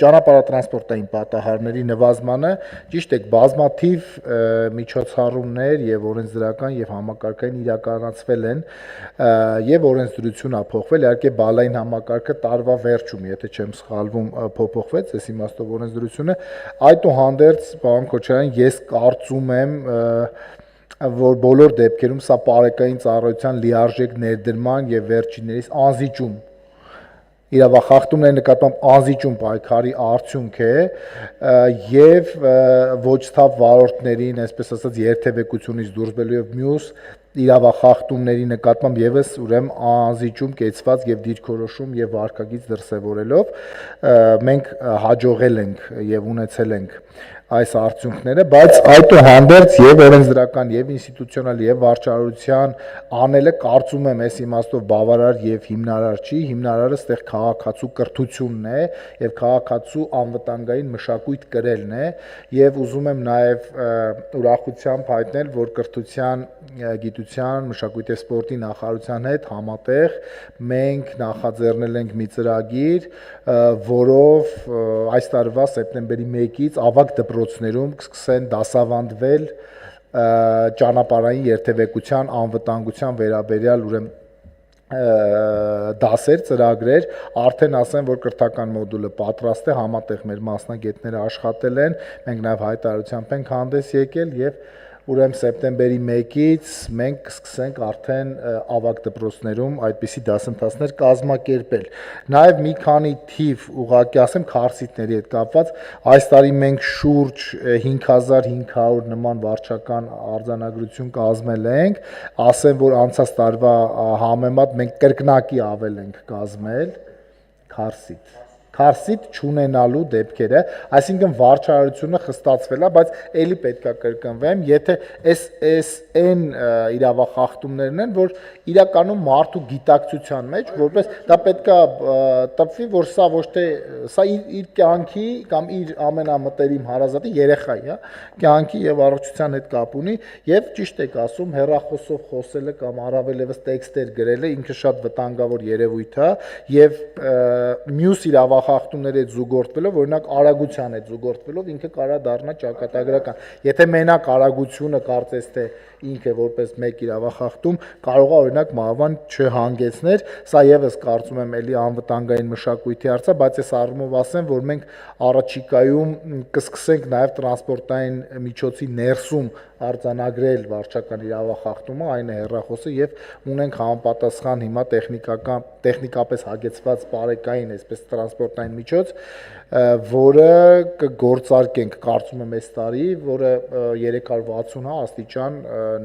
ճանապարհատրանսպորտային պատահարների նվազմանը ճիշտ է բազմաթիվ միջոցառումներ եւ օրենսդրական եւ համակարգային իրականացվել են եւ օրենսդրությունը փոխվել իհարկե բալային համակարգը տարվա վերջում եթե չեմ սխալվում փոփոխվեց այս իմաստով օրենսդրությունը այդուհանդերձ պարոն Քոչարյան ես կարծում եմ որ բոլոր դեպքերում սա պարեկային ծառայության լիարժեք ներդրման եւ վերջիններիս անզիջում իրավախախտումների նկատմամբ անզիջում պայքարի արդյունք է եւ ոչ թափ վարորդներին, այսպես ասած, երթևեկությունից դուրս բերելու եւ մյուս իրավախախտումների նկատմամբ եւս ուրեմն անզիջում կեցված եւ դիրքորոշում եւ վարկագիծ դրսեւորելով մենք հաջողել ենք եւ ունեցել ենք այս արդյունքները, բայց այդուհանդերձ եւ օրենսդրական եւ ինստիտուցիոնալ եւ վարչարարության անելը կարծում եմ այս իմաստով բավարար եւ հիմնարար չի, հիմնարարը ստեղ քաղաքացու կրթությունն է եւ քաղաքացու անվտանգային մշակույթ կրելն է եւ ուզում եմ նաեւ ուրախությամբ հայտնել, որ կրթության, գիտության, մշակույթի եւ սպորտի նախարարության հետ համատեղ մենք նախաձեռնել ենք մի ծրագիր, որով այս տարվա սեպտեմբերի 1-ից ավագ դպրոցներում կսկսեն դասավանդվել ճանապարհային երթևեկության անվտանգության վերաբերյալ ուրեմն դասեր, ծրագրեր, արդեն ասեմ, որ կրթական մոդուլը պատրաստ է, համատեղ մեր մասնագետները աշխատել են, մենք նաև հայտարարությամբ ենք հանդես եկել եւ ուրեմն սեպտեմբերի 1-ից մենք կսկսենք արդեն ավագ դպրոցներում այդպիսի դասընթացներ կազմակերպել։ Նաև մի քանի թիվ ուղղակի ասեմ քարսիտների հետ կապված, այս տարի մենք շուրջ 5500 նման վարչական արձանագրություն կազմել ենք, ասեմ, որ անցած տարվա համեմատ մենք կրկնակի ավել ենք կազմել քարսիտ չունենալու դեպքերը, այսինքն վարչարարությունը խստացվել է, բայց ելի պետքա կրկնվեմ, եթե այն իրավախախտումներն են, որ իրականում մարդու գիտակցության մեջ, որպես դա պետքա տպվի, որ սա ոչ թե սա իր կյանքի կամ իր ամենամտերիմ հարազատի երեխայի, հա, կյանքի եւ առողջության հետ կապ ունի եւ ճիշտ եք ասում, հեռախոսով խոսելը կամ առավել եւս տեքստեր գրելը ինքը շատ վտանգավոր երևույթ է եւ մյուս իրավախախտումների հետ զուգորդվելով, օրինակ արագության հետ զուգորդվելով ինքը կարա դառնա ճակատագրական։ Եթե մենակ արագությունը կարծես թե ինքը որպես մեկ իրավախախտում կարող է օրինակ մահվան չհանգեցներ, սա եւս կարծում եմ էլի անվտանգային մշակույթի հարց է, բայց այս առումով ասեմ, որ մենք առաջիկայում կսկսենք նաեւ տրանսպորտային միջոցի ներսում արձանագրել վարչական իրավախախտումը, այն է հեռախոսը եւ ունենք համապատասխան հիմա տեխնիկապես հագեցված բարեկային, այսպես տրանսպորտային միջոց, որը կգործարկենք, կարծում եմ այս տարի, որը 360 աստիճան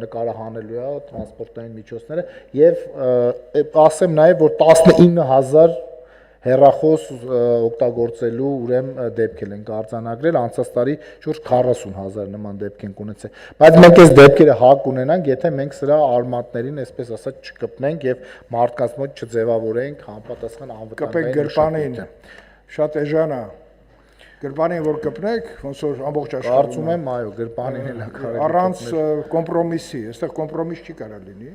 նկարահանելու է տրանսպորտային միջոցները եւ ասեմ նաեւ, որ 19000 հեռախոս օգտագործելու ուրեմն դեպքեր են արձանագրել, անցած տարի շուրջ 40000 նման դեպք են ունեցել, բայց մենք այս դեպքերը հակ ունենանք, եթե մենք սրա արմատներին, այսպես ասած, չկպնենք եւ մարդկանց մոտ չձևավորենք համապատասխան անվտանգային մշակույթը։ Շատ էժան է։ Գրպանին որ կպնեք, ոնց որ ամբողջ աշխարհում։ Կարծում եմ, այո, գրպանին էլ է կարելի։ Առանց կոմպրոմիսի, այստեղ կոմպրոմիս չի կարող լինի։